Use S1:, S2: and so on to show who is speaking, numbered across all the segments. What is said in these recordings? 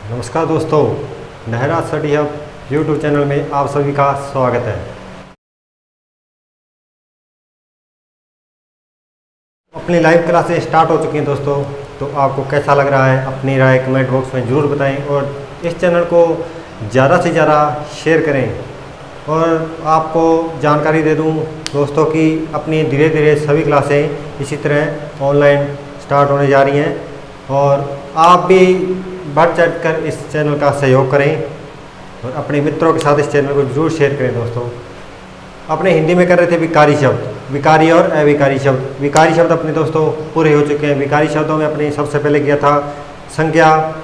S1: नमस्कार दोस्तों, नहरा study hub YouTube channel में आप सभी का स्वागत है। अपनी लाइव क्लासेस स्टार्ट हो चुकी हैं दोस्तों, तो आपको कैसा लग रहा है अपनी राय कमेंट बॉक्स में ज़रूर बताएं और इस चैनल को ज़्यादा से ज़्यादा शेयर करें। और आपको जानकारी दे दूं दोस्तों कि अपनी धीरे धीरे सभी क्लासें इसी तरह ऑनलाइन स्टार्ट होने जा रही हैं और आप भी बढ़ चढ़ कर इस चैनल का सहयोग करें और अपने मित्रों के साथ इस चैनल को जरूर शेयर करें। दोस्तों, अपने हिंदी में कर रहे थे विकारी शब्द, विकारी और अविकारी शब्द। विकारी शब्द अपने दोस्तों पूरे हो चुके हैं। विकारी शब्दों में अपने सबसे पहले किया था संज्ञा,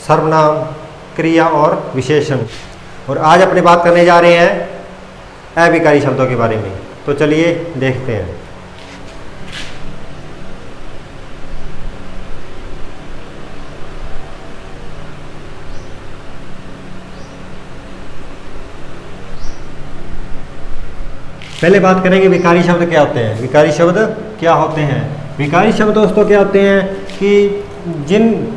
S1: सर्वनाम, क्रिया और विशेषण। और आज अपने बात करने जा रहे हैं अविकारी शब्दों के बारे में। तो चलिए देखते हैं। पहले बात करेंगे विकारी शब्द क्या होते हैं। विकारी शब्द क्या होते हैं? विकारी शब्द दोस्तों क्या होते हैं कि जिन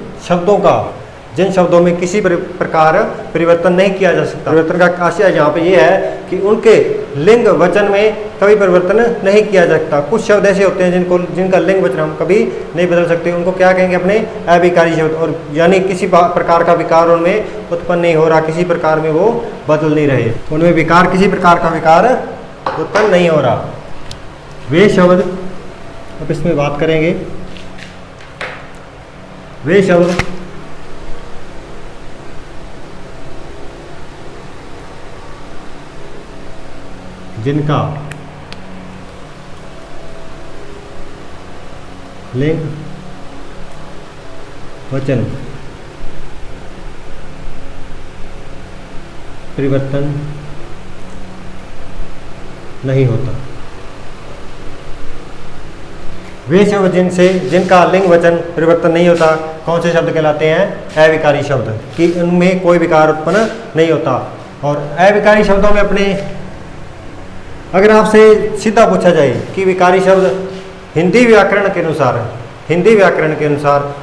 S1: शब्दों में किसी प्रकार परिवर्तन नहीं किया जा सकता। परिवर्तन का आशय यहाँ पे ये है कि उनके लिंग वचन में कभी परिवर्तन नहीं किया जा सकता। कुछ शब्द ऐसे होते हैं जिनका लिंग वचन हम कभी नहीं बदल सकते, उनको क्या कहेंगे? अपने अविकारी शब्द। और यानी किसी प्रकार का विकार उनमें उत्पन्न नहीं हो रहा, किसी प्रकार में वो बदल नहीं रहे, उनमें विकार, किसी प्रकार का विकार उत्पन्न नहीं हो रहा। वे शब्द, अब इसमें बात करेंगे, वे शब्द जिनका लिंग वचन परिवर्तन नहीं होता। वे शब्द जिनका लिंग वचन परिवर्तन नहीं होता, कौन से शब्द कहलाते हैं? अविकारी शब्द। कि उनमें कोई विकार उत्पन्न नहीं होता। और अविकारी शब्दों में अपने, अगर आपसे सीधा पूछा जाए कि विकारी शब्द हिंदी व्याकरण के अनुसार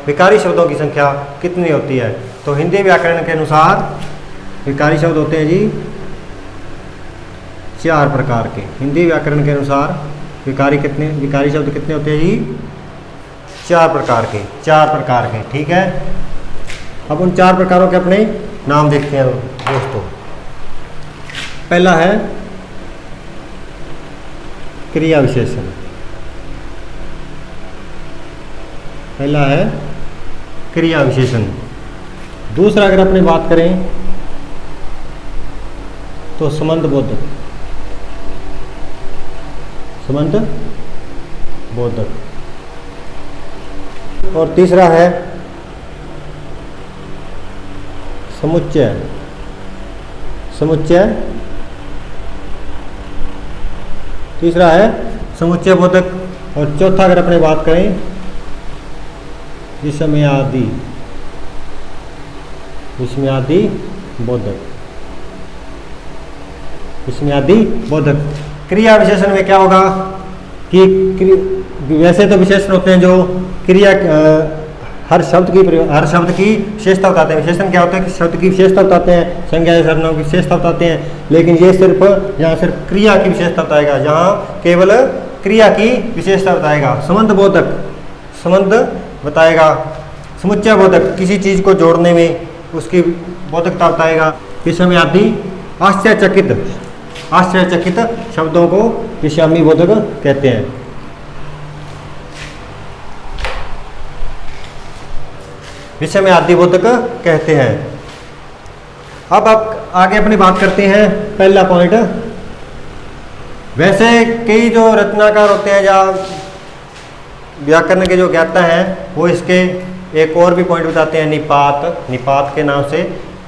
S1: विकारी शब्दों की संख्या कितनी होती है, तो हिंदी व्याकरण के अनुसार विकारी शब्द होते हैं जी 4 प्रकार के। हिंदी व्याकरण के अनुसार विकारी शब्द कितने होते हैं जी? 4 प्रकार के। ठीक है, अब उन 4 प्रकारों के अपने नाम देखते हैं दोस्तों। पहला है क्रिया विशेषण। दूसरा अगर अपने बात करें तो संबंध बोधक। और तीसरा है समुच्चय बोधक। और चौथा अगर अपने बात करें विषमयादि बोधक। क्रिया विशेषण में क्या होगा कि वैसे तो विशेषण होते हैं जो क्रिया हर शब्द की विशेषता बताते हैं। विशेषण क्या होता है कि शब्द की विशेषता बताते हैं, संज्ञा या सर्वनाम की विशेषता बताते हैं। लेकिन ये यहाँ सिर्फ क्रिया की विशेषता बताएगा, यहाँ केवल क्रिया की विशेषता बताएगा। संबंध बताएगा। समुच्चय बोधक, किसी चीज़ को जोड़ने में उसकी बोधकता बताएगा। विषमयादि आश्चर्यचकित शब्दों को विषयामी बोधक कहते हैं। विषमयादि बोधक कहते हैं। अब आप आगे अपनी बात करते हैं। पहला पॉइंट, वैसे कई जो रचनाकार होते हैं या व्याकरण के जो ज्ञाता हैं वो इसके एक और भी पॉइंट बताते हैं, निपात के नाम से।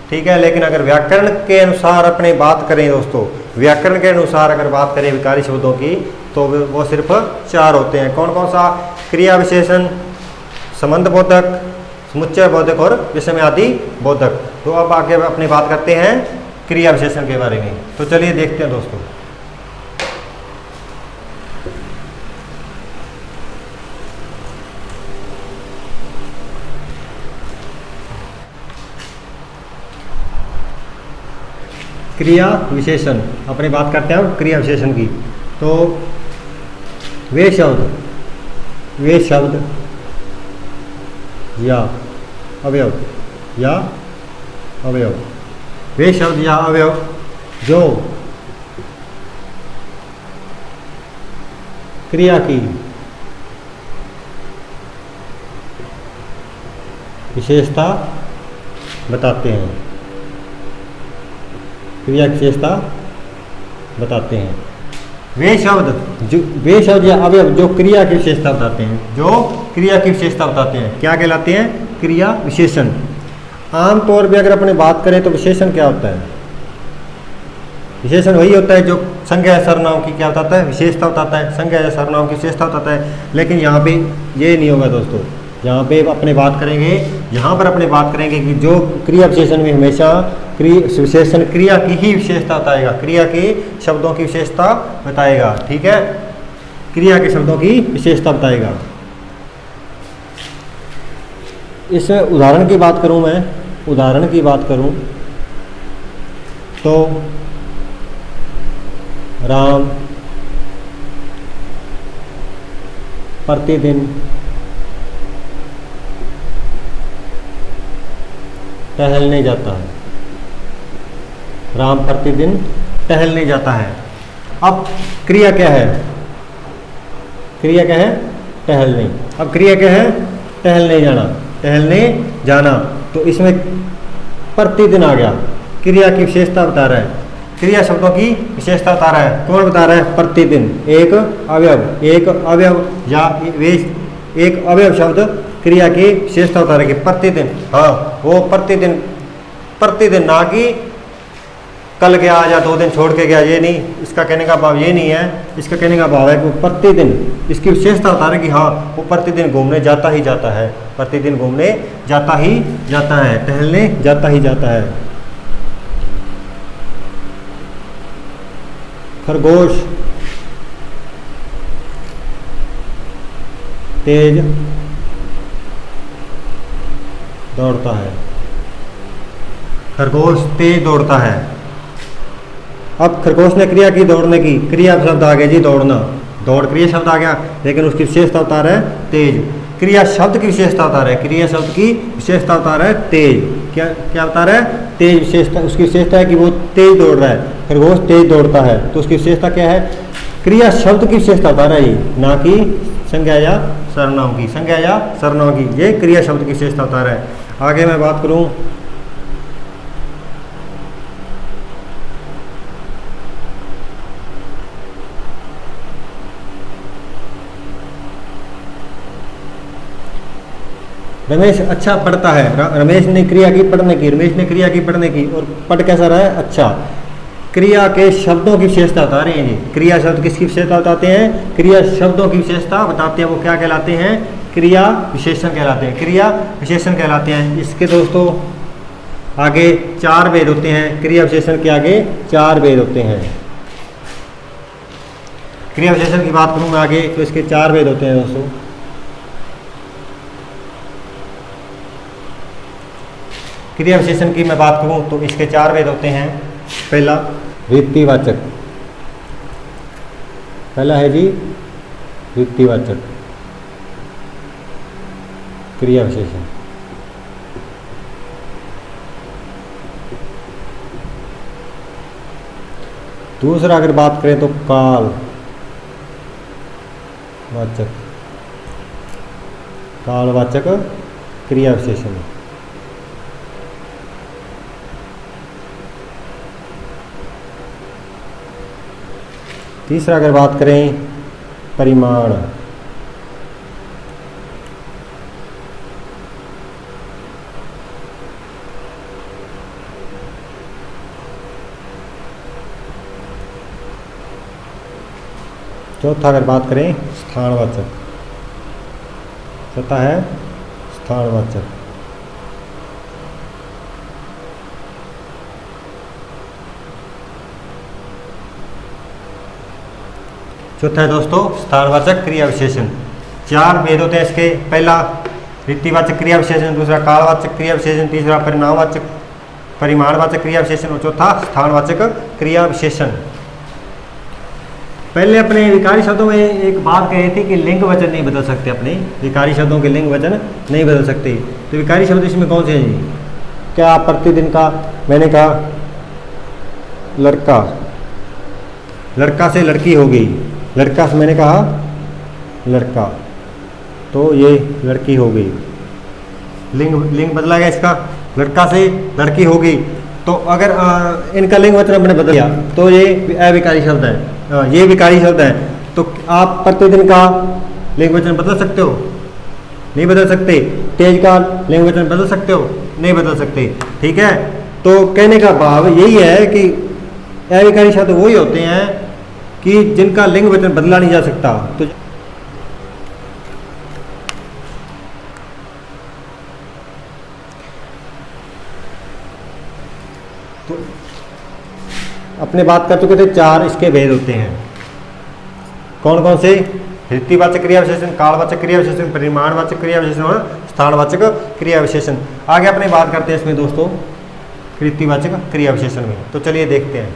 S1: ठीक है, लेकिन अगर व्याकरण के अनुसार अपने बात करें दोस्तों, व्याकरण के अनुसार अगर बात करें विकारी शब्दों की, तो वो सिर्फ 4 होते हैं। कौन कौन सा? क्रिया विशेषण, संबंध बोधक, समुच्चय बोधक और विषमयादि बोधक। तो अब आगे अपनी बात करते हैं क्रिया विशेषण के बारे में। तो चलिए देखते हैं दोस्तों। क्रिया विशेषण, अपनी बात करते हैं हम क्रिया विशेषण की। तो वे शब्द या अवयव वे शब्द या अवयव जो क्रिया की विशेषता बताते हैं, क्रिया की विशेषता बताते हैं। वे शब्द या अवयव जो क्रिया की विशेषता बताते हैं, क्या कहलाते हैं? क्रिया विशेषण। आमतौर पे अगर अपने बात करें तो विशेषण क्या होता है? विशेषण वही होता है जो संज्ञा या सर्वनाम की क्या बताता है? विशेषता बताता है, संज्ञा या सर्वनाम की विशेषता बताता है। लेकिन यहाँ पे ये नहीं होगा दोस्तों, यहाँ पर अपने बात करेंगे कि जो क्रिया विशेषण में हमेशा विशेषण क्रिया की ही विशेषता बताएगा, क्रिया के शब्दों की विशेषता बताएगा। ठीक है, क्रिया के शब्दों की विशेषता बताएगा। इसमें उदाहरण की बात करूं तो राम प्रतिदिन टहलने जाता है। राम प्रतिदिन टहलने जाता है। अब क्रिया क्या है? टहलने। अब क्रिया क्या है? टहलने जाना। तो इसमें प्रतिदिन आ गया, क्रिया की विशेषता बता रहा है, क्रिया शब्दों की विशेषता बता रहा है। कौन बता रहा है? प्रतिदिन। एक अवयव या एक अवयव शब्द क्रिया की विशेषता बता रहा है कि प्रतिदिन, हाँ वो प्रतिदिन, ना कि कल गया या 2 दिन छोड़ के गया, ये नहीं। इसका कहने का भाव ये नहीं है। इसका कहने का भाव है कि वो प्रतिदिन, इसकी विशेषता बता रहे कि हाँ वो प्रतिदिन घूमने जाता ही जाता है, टहलने जाता ही जाता है। खरगोश तेज दौड़ता है। अब खरगोश ने क्रिया की दौड़ने की, क्रिया शब्द आ गया जी दौड़ना, दौड़ क्रिया शब्द आ गया, लेकिन उसकी विशेषता बता रहा है तेज। क्रिया शब्द की विशेषता बता रहा है, तेज। क्या बता रहा है? तेज विशेषता। उसकी विशेषता है कि वो तेज दौड़ रहा है, खरगोश तेज दौड़ता है। तो उसकी विशेषता क्या है? क्रिया शब्द की विशेषता बता रहा है ये, ना कि संज्ञा या सर्वनाम की। ये क्रिया शब्द की विशेषता बता रहा है। आगे मैं बात करूं रमेश अच्छा पढ़ता है। रमेश ने क्रिया की पढ़ने की, और पढ़ कैसा रहा है? अच्छा। क्रिया के शब्दों की विशेषता बता रहे हैं ये। क्रिया शब्द किसकी विशेषता बताते हैं? क्रिया शब्दों की विशेषता बताते हैं। वो क्या कहलाते हैं? क्रिया विशेषण कहलाते हैं। इसके दोस्तों आगे 4 भेद होते हैं। क्रिया विशेषण के आगे 4 भेद होते हैं। क्रिया विशेषण की बात करूँ मैं आगे तो इसके 4 भेद होते हैं दोस्तों। क्रिया विशेषण की मैं बात करूं तो इसके 4 भेद होते हैं। पहला रीतिवाचक, है जी रीतिवाचक क्रिया विशेषण। दूसरा अगर बात करें तो कालवाचक क्रिया विशेषण। तीसरा अगर बात करें परिमाण, चौथा अगर बात करें स्थानवाचक, चौथा है स्थानवाचक। चौथा है दोस्तों स्थानवाचक क्रिया विशेषण। 4 भेद होते हैं इसके। पहला रीतिवाचक क्रिया विशेषण, दूसरा कालवाचक क्रिया विशेषण, तीसरा परिमाणवाचक क्रिया विशेषण और चौथा स्थानवाचक क्रिया विशेषण। पहले अपने विकारी शब्दों में एक बात कही थी कि लिंग वचन नहीं बदल सकते, अपने विकारी शब्दों के लिंग वचन नहीं बदल सकते। तो विकारी शब्द इसमें कौन से हैं जी? क्या प्रतिदिन का, मैंने कहा लड़का, लड़का से लड़की हो गई, लड़का से मैंने कहा लड़का, तो ये लड़की हो गई, लिंग बदला गया इसका, लड़का से लड़की हो गई। तो अगर इनका लिंग वचन अपने बदल दिया तो ये अविकारी शब्द है, ये विकारी शब्द है। तो आप प्रतिदिन का लिंग वचन बदल सकते हो? नहीं बदल सकते। तेज का लिंग वचन बदल सकते हो? नहीं बदल सकते। ठीक है, तो कहने का भाव यही है कि अविकारी शब्द वही होते हैं कि जिनका लिंग वचन बदला नहीं जा सकता। तो अपने बात कर चुके थे, 4 इसके भेद होते हैं। कौन कौन से? ऋत्विवाचक क्रिया विशेषण, कालवाचक क्रिया विशेषण, परिमाणवाचक क्रिया विशेषण और स्थानवाचक क्रिया विशेषण। आगे अपने बात करते हैं इसमें दोस्तों ऋत्विवाचक क्रिया विशेषण में। तो चलिए देखते हैं।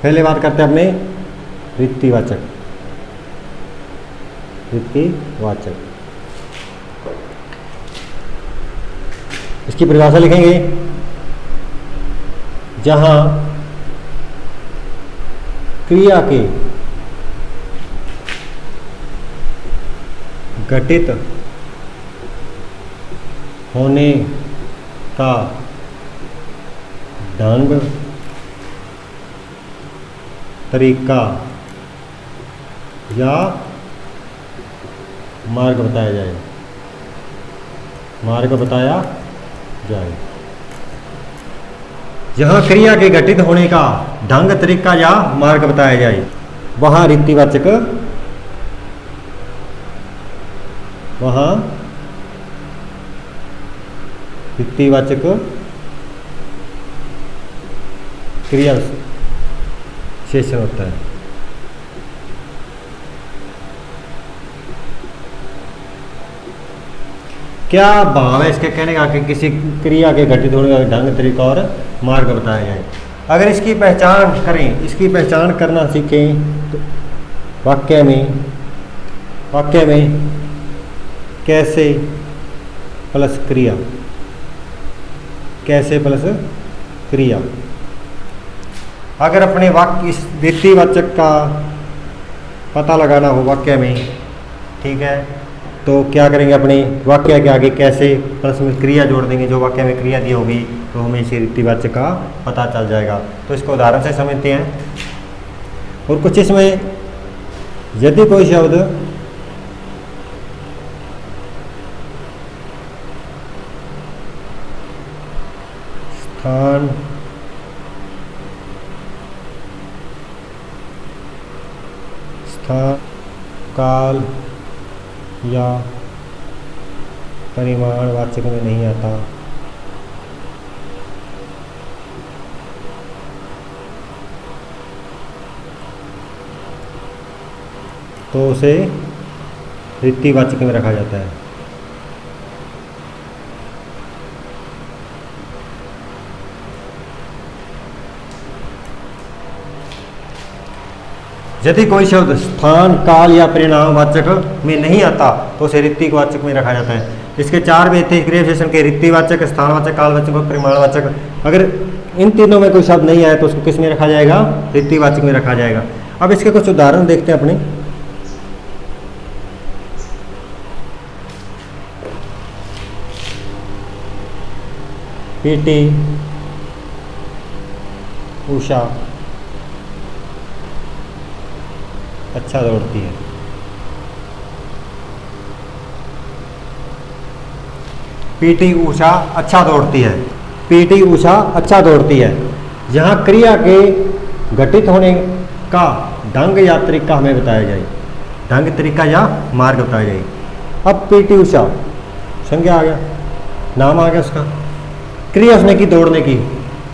S1: पहले बात करते हैं अपने ऋत्विवाचक। ऋत्विवाचक, इसकी परिभाषा लिखेंगे। जहां क्रिया के घटित होने का ढंग, तरीका या मार्ग बताया जाए, मार्ग बताया जाए। जहाँ क्रिया के घटित होने का ढंग, तरीका या मार्ग बताया जाए, वहाँ ऋत्विवाचक, वहाँ ऋत्विवाचक क्रिया विशेषण होता है। क्या भाव है इसके कहने का कि किसी क्रिया के घटित होने का ढंग, तरीका और मार्ग बताया जाए। अगर इसकी पहचान करें, इसकी पहचान करना सीखें तो वाक्य में कैसे प्लस क्रिया, कैसे प्लस क्रिया। अगर अपने वाक्य इस ऋत्विवाचक का पता लगाना हो वाक्य में, ठीक है, तो क्या करेंगे? अपने वाक्य के आगे कैसे प्लस में क्रिया जोड़ देंगे। जो वाक्य में क्रिया दी होगी तो हमें इसी ऋत्विवाचक का पता चल जाएगा। तो इसको उदाहरण से समझते हैं। और कुछ इसमें यदि कोई शब्द स्थान, काल या परिमाणवाचक में नहीं आता, तो उसे ऋत्विवाचक में रखा जाता है। यदि कोई शब्द स्थान, काल या परिणामवाचक में नहीं आता तो उसे ऋत्विवाचक में रखा जाता है। इसके 4 भेद थे क्रिया विशेषण के, ऋत्विवाचक, स्थानवाचक, कालवाचक और परिमाणवाचक। अगर इन तीनों में कोई शब्द नहीं आया तो उसको किस में रखा जाएगा? ऋत्विवाचक में रखा जाएगा। अब इसके कुछ उदाहरण देखते हैं अपने। पीटी उषा अच्छा दौड़ती है। पीटी उषा अच्छा दौड़ती है। पीटी उषा अच्छा दौड़ती है। यहाँ क्रिया के घटित होने का ढंग या तरीका हमें बताया जाए, ढंग, तरीका या मार्ग बताया जाए। अब पीटी उषा संज्ञा आ गया, नाम आ गया उसका, क्रिया उसने की दौड़ने की,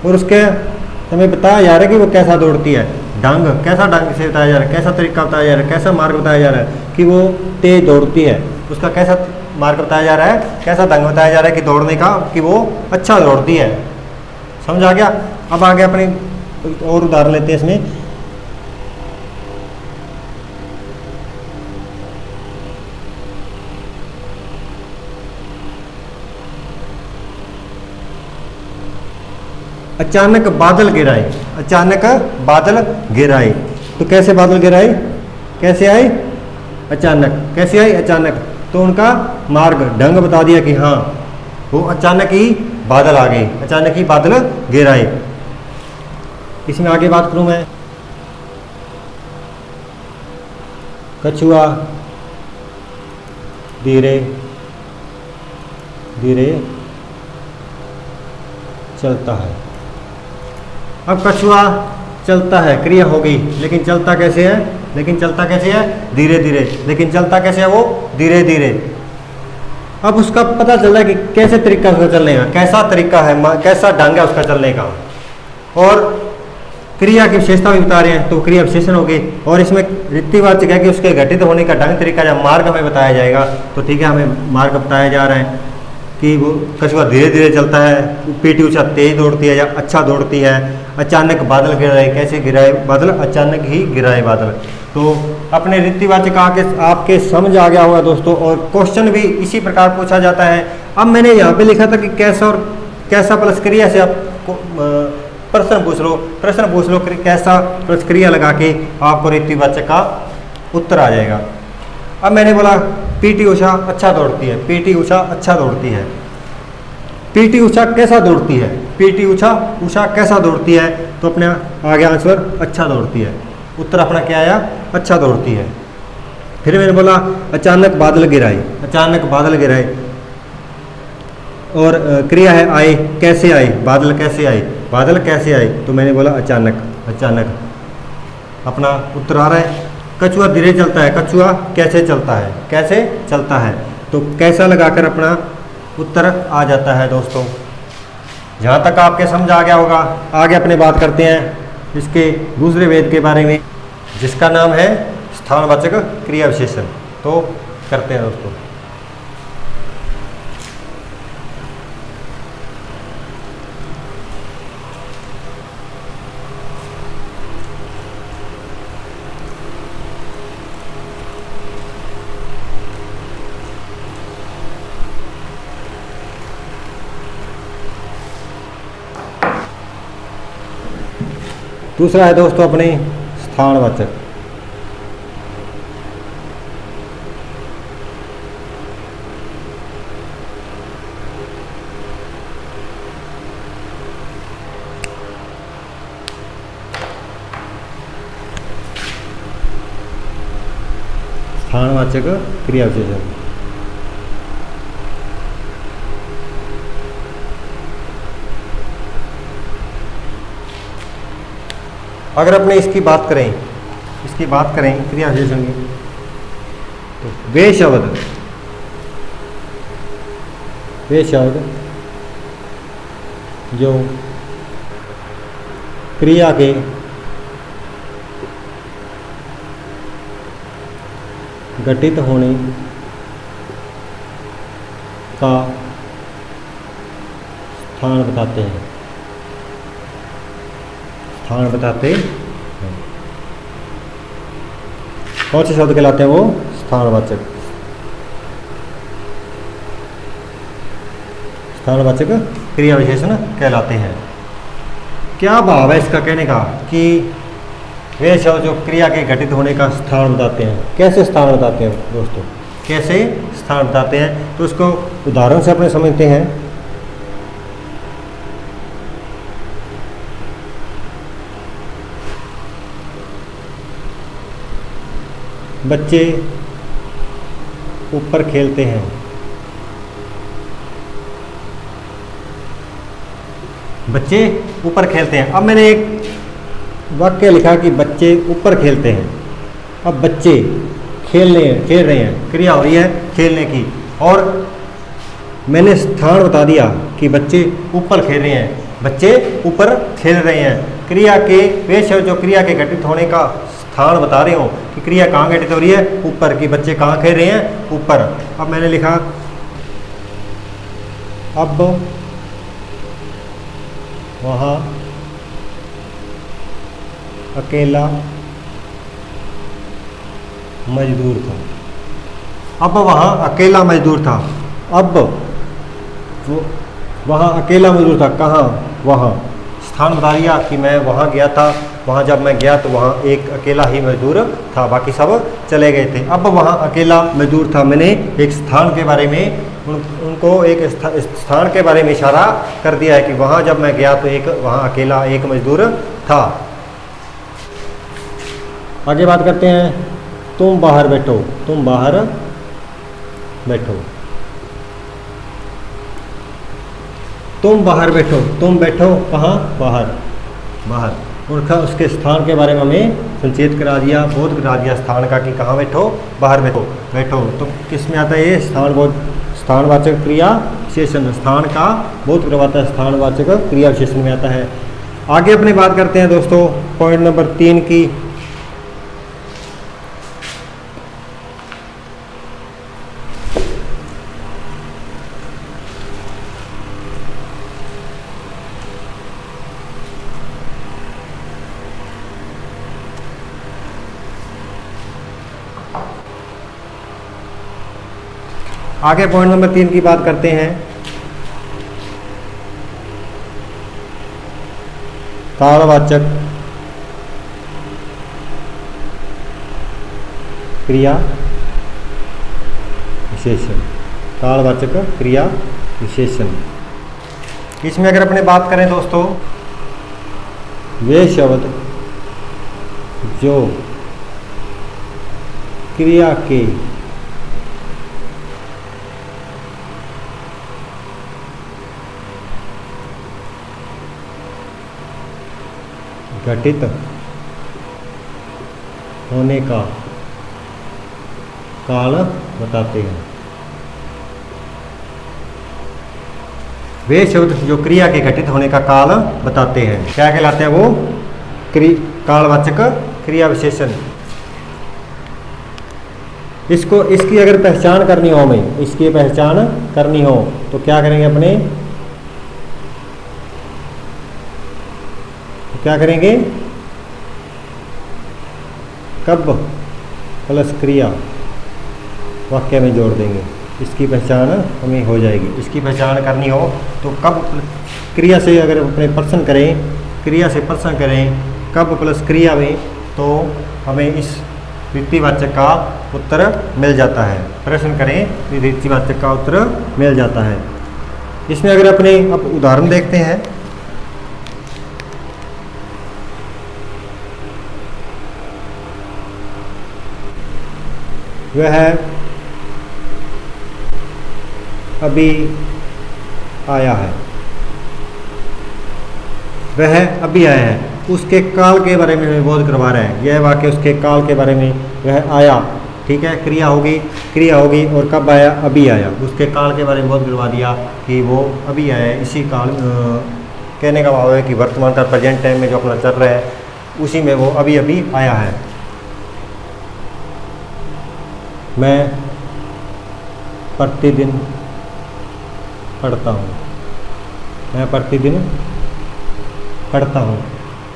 S1: और उसके हमें बताया जा रहा है कि वो कैसा दौड़ती है। ढंग, कैसा ढंग से बताया जा रहा है, कैसा तरीका बताया जा रहा है, कैसा मार्ग बताया जा रहा है कि वो तेज दौड़ती है। उसका कैसा मार्ग बताया जा रहा है, कैसा ढंग बताया जा रहा है कि दौड़ने का, कि वो अच्छा दौड़ती है। समझ आ गया। अब आगे अपने और उदाहरण लेते हैं इसमें। अचानक बादल गिराए, अचानक बादल गिराए। तो कैसे बादल गिराए, कैसे आए, अचानक। कैसे आए, अचानक। तो उनका मार्ग, ढंग बता दिया कि हाँ वो अचानक ही बादल आ गए, अचानक ही बादल गिराए। इसमें आगे बात करूं मैं, कछुआ धीरे धीरे चलता है। अब कछुआ चलता है, क्रिया हो गई, लेकिन चलता कैसे है, लेकिन चलता कैसे है, धीरे धीरे। लेकिन चलता कैसे है, वो धीरे धीरे। अब उसका पता चल रहा है कि कैसे तरीका उसका चलने का, कैसा तरीका है, कैसा ढंग है उसका चलने का। और क्रिया की विशेषता भी बता रहे हैं, तो क्रिया विशेषण हो गई। और इसमें रीतिवाचक है कि उसके घटित होने का ढंग तरीका जब मार्ग हमें बताया जाएगा, तो ठीक है हमें मार्ग बताया जा रहा है कि वो कछुआ धीरे धीरे चलता है, पीटी ऊंचा तेज दौड़ती है या अच्छा दौड़ती है। अचानक बादल गिराए, कैसे गिराए बादल, अचानक ही गिराए बादल। तो अपने रीतिवाचक आपके समझ आ गया होगा दोस्तों। और क्वेश्चन भी इसी प्रकार पूछा जाता है। अब मैंने यहाँ पे लिखा था कि कैसा और कैसा प्लस क्रिया से आप प्रश्न पूछ लो कैसा प्लस क्रिया लगा के आपको रीतिवाचक का उत्तर आ जाएगा। अब मैंने बोला पीटी ऊषा अच्छा दौड़ती है, पीटी ऊषा अच्छा दौड़ती है। पीटी ऊषा कैसा दौड़ती है, पीटी ऊषा कैसा दौड़ती है, तो अपने आ गया आंसर अच्छा दौड़ती है। उत्तर अपना क्या आया, अच्छा दौड़ती है। फिर मैंने बोला अचानक बादल गिराए, अचानक बादल गिराए। और क्रिया है आए, कैसे आए, बादल कैसे आए, बादल कैसे आए, तो मैंने बोला अचानक, अचानक। अपना उत्तर आ रहा है। कछुआ धीरे चलता है, कछुआ कैसे चलता है, कैसे चलता है, तो कैसा लगाकर अपना उत्तर आ जाता है दोस्तों। जहाँ तक आपके समझ आ गया होगा, आगे अपने बात करते हैं इसके दूसरे वेद के बारे में, जिसका नाम है स्थानवाचक क्रिया विशेषण। तो करते हैं दोस्तों। दूसरा है दोस्तों अपने स्थानवाचक। स्थानवाचक क्रिया विशेषण। अगर अपने इसकी बात करें, क्रिया विशेषण की, तो वे शब्द जो क्रिया के घटित होने का स्थान बताते हैं, स्थान बताते हैं। कौन से शब्द कहलाते हैं वो, स्थानवाचक। स्थानवाचक क्रिया विशेषण कहलाते हैं। क्या भाव है इसका कहने का कि वे शब्द जो क्रिया के घटित होने का स्थान बताते हैं। कैसे स्थान बताते हैं दोस्तों, कैसे स्थान बताते हैं, तो उसको उदाहरण से अपने समझते हैं। बच्चे ऊपर खेलते हैं, बच्चे ऊपर खेलते हैं। अब मैंने एक वाक्य लिखा कि बच्चे ऊपर खेलते हैं। अब बच्चे खेल रहे हैं, क्रिया हो रही है खेलने की, और मैंने स्थान बता दिया कि बच्चे ऊपर खेल रहे हैं, बच्चे ऊपर खेल रहे हैं। क्रिया के वे शब्द जो क्रिया के घटित होने का स्थान बता रहे हो कि क्रिया कहाँ घटित हो रही है, ऊपर, कि बच्चे कहाँ खेल रहे हैं, ऊपर। अब मैंने लिखा अब वहाँ अकेला मजदूर था। अब वहाँ अकेला मजदूर था। अब वहाँ अकेला मजदूर था, कहाँ, वहाँ। स्थान बता दिया कि मैं वहाँ गया था, वहाँ जब मैं गया तो वहाँ एक अकेला ही मजदूर था, बाकी सब चले गए थे। अब वहाँ अकेला मजदूर था, मैंने एक स्थान के बारे में उनको एक स्थान के बारे में इशारा कर दिया है कि वहाँ जब मैं गया तो एक वहाँ अकेला एक मजदूर था। आगे बात करते हैं, तुम बाहर बैठो, तुम बाहर बैठो, तुम बाहर बैठो, तुम बैठो कहाँ, बाहर, बाहर। और उसके स्थान के बारे में हमें संचेत करा दिया, बोध करा दिया स्थान का कि कहाँ बैठो, बाहर बैठो। बैठो तो किस में आता है ये, स्थानवाचक क्रिया विशेषण, स्थान का बोध करवाता है, स्थानवाचक क्रिया विशेषण में आता है। आगे अपनी बात करते हैं दोस्तों पॉइंट नंबर 3 की। आगे पॉइंट नंबर 3 की बात करते हैं, कालवाचक क्रिया विशेषण, कालवाचक क्रिया विशेषण। इसमें अगर अपने बात करें दोस्तों, वे शब्द जो क्रिया के घटित होने का काल बताते हैं। वे शब्द जो क्रिया के घटित होने का काल बताते हैं, क्या कहलाते हैं वो, कालवाचक क्रिया विशेषण। इसकी अगर पहचान करनी हो, हमें इसकी पहचान करनी हो तो क्या करेंगे अपने, क्या करेंगे, कब प्लस क्रिया वाक्य में जोड़ देंगे, इसकी पहचान हमें हो जाएगी। इसकी पहचान करनी हो तो कब क्रिया से अगर अपने प्रश्न करें, क्रिया से प्रश्न करें कब प्लस क्रिया में, तो हमें इस विधिवाचक का उत्तर मिल जाता है। प्रश्न करें विधिवाचक का उत्तर मिल जाता है। इसमें अगर अपने अब उदाहरण देखते हैं, वह अभी आया है, वह अभी आया है, उसके काल के बारे में हमें बोध करवा रहा है। यह वाक्य उसके काल के बारे में, वह आया, ठीक है, क्रिया होगी और कब आया, अभी आया। उसके काल के बारे में बोध करवा दिया कि वो अभी आया है। इसी काल कहने का भाव है कि वर्तमान का प्रेजेंट टाइम में जो अपना चल रहा है उसी में वो अभी अभी आया है। मैं प्रतिदिन पढ़ता हूँ, मैं प्रतिदिन पढ़ता हूँ,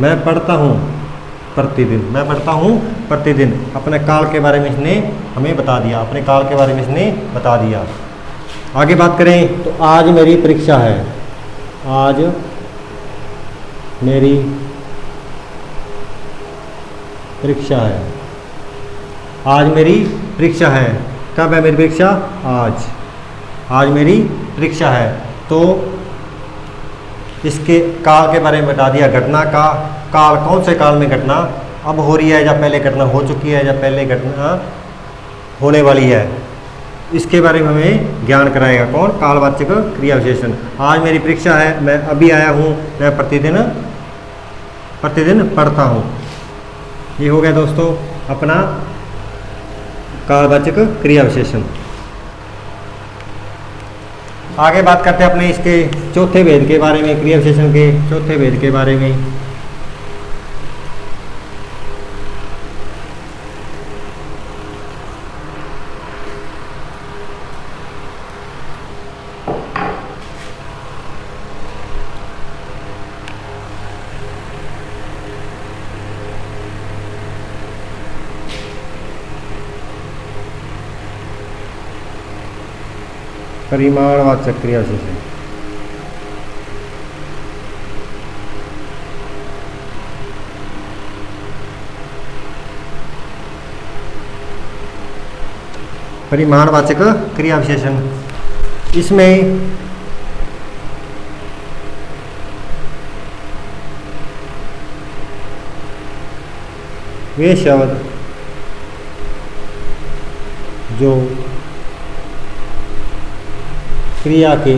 S1: मैं पढ़ता हूँ प्रतिदिन, मैं पढ़ता हूँ प्रतिदिन। अपने काल के बारे में इसने हमें बता दिया, अपने काल के बारे में इसने बता दिया। आगे बात करें तो आज मेरी परीक्षा है, आज मेरी परीक्षा है, आज मेरी परीक्षा है। कब है मेरी परीक्षा, आज, आज मेरी परीक्षा है। तो इसके काल के बारे में बता दिया, घटना का काल, कौन से काल में घटना अब हो रही है या पहले घटना हो चुकी है या पहले घटना होने वाली है, इसके बारे में हमें ज्ञान कराएगा कौन, कालवाचक क्रिया विशेषण। आज मेरी परीक्षा है, मैं अभी आया हूँ, मैं प्रतिदिन पढ़ता हूँ। ये हो गया दोस्तों अपना कालवाचक क्रिया विशेषण। आगे बात करते हैं अपने इसके चौथे भेद के बारे में, क्रिया विशेषण के चौथे भेद के बारे में। परिमाणवाचक क्रिया विशेषण। परिमाणवाचक क्रिया विशेषण, इसमें वे शब्द जो क्रिया के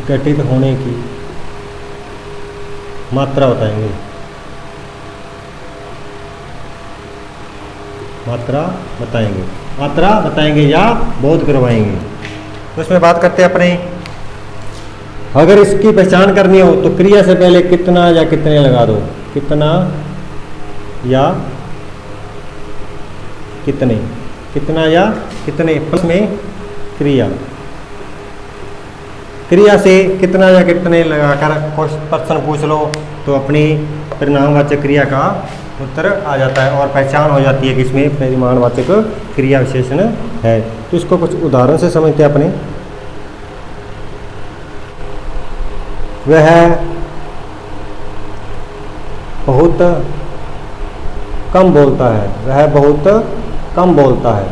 S1: गठित होने की मात्रा बताएंगे, मात्रा बताएंगे या बोध करवाएंगे। तो इसमें बात करते हैं अपने, अगर इसकी पहचान करनी हो तो क्रिया से पहले कितना या कितने लगा दो, कितना या कितने, कितना या कितने प्लस में क्रिया, क्रिया से कितना या कितने लगाकर प्रश्न पूछ लो तो अपनी परिणामवाचक क्रिया का उत्तर आ जाता है और पहचान हो जाती है कि इसमें परिमाणवाचक क्रिया विशेषण है। तो इसको कुछ उदाहरण से समझते हैं अपने। वह बहुत कम बोलता है, वह बहुत कम बोलता है,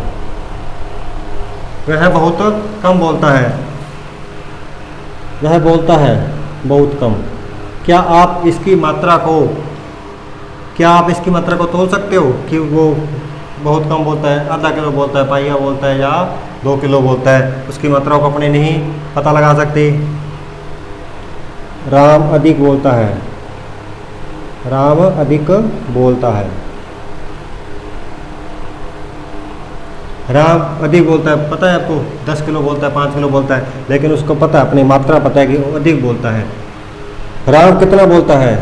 S1: वह बहुत कम बोलता है, वह बोलता है बहुत कम। क्या आप इसकी मात्रा को तोल सकते हो कि वो बहुत कम बोलता है, आधा किलो बोलता है, पाइया बोलता है या 2 किलो बोलता है? उसकी मात्रा को अपने नहीं पता लगा सकते। राम अधिक बोलता है, राम अधिक बोलता है, राम अधिक बोलता है, पता है आपको 10 किलो बोलता है, 5 किलो बोलता है, लेकिन उसको पता है, अपनी मात्रा पता है कि वो अधिक बोलता है। राम कितना बोलता है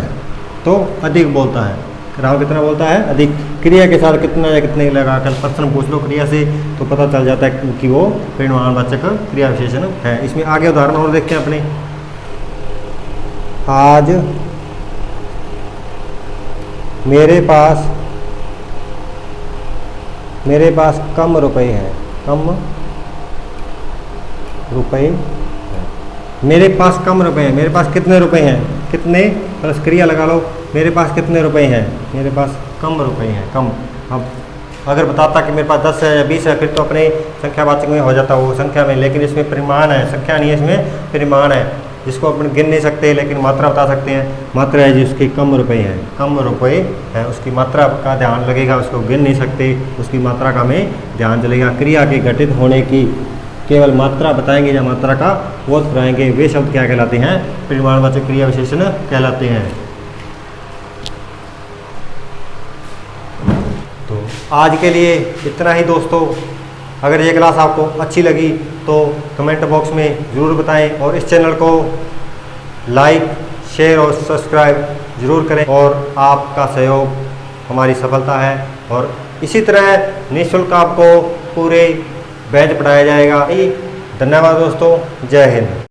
S1: तो अधिक बोलता है, राम कितना बोलता है अधिक। क्रिया के साथ कितना या कितने लगाकर प्रश्न पूछ लो क्रिया से तो पता चल जाता है कि वो परिमाणवाचक क्रिया विशेषण है। इसमें आगे उदाहरण और देखते हैं अपने। आज मेरे पास कम रुपए हैं, कम रुपए हैं, मेरे पास कम रुपए हैं, मेरे पास कितने रुपए हैं, कितने प्लस क्रिया लगा लो, मेरे पास कितने रुपए हैं, मेरे पास कम रुपए हैं, कम। अब अगर बताता कि मेरे पास 10 है या 20 है फिर तो अपने संख्यावाचक में हो जाता वो संख्या में, लेकिन इसमें परिमाण है, संख्या नहीं है, इसमें परिमाण है जिसको अपन गिन नहीं सकते लेकिन मात्रा बता सकते हैं। मात्रा है जिसके कम रुपए हैं, कम रुपए है, उसकी मात्रा का ध्यान लगेगा, उसको गिन नहीं सकते, उसकी मात्रा का हमें ध्यान चलेगा। क्रिया के घटित होने की केवल मात्रा बताएंगे या मात्रा का बोध कराएंगे, वे शब्द क्या कहलाते हैं? परिमाणवाचक क्रिया विशेषण कहलाते हैं। तो आज के लिए इतना ही दोस्तों। अगर ये क्लास आपको अच्छी लगी तो कमेंट बॉक्स में ज़रूर बताएं और इस चैनल को लाइक, शेयर और सब्सक्राइब ज़रूर करें और आपका सहयोग हमारी सफलता है। और इसी तरह निःशुल्क आपको पूरे बैच पढ़ाया जाएगा। धन्यवाद दोस्तों, जय हिंद।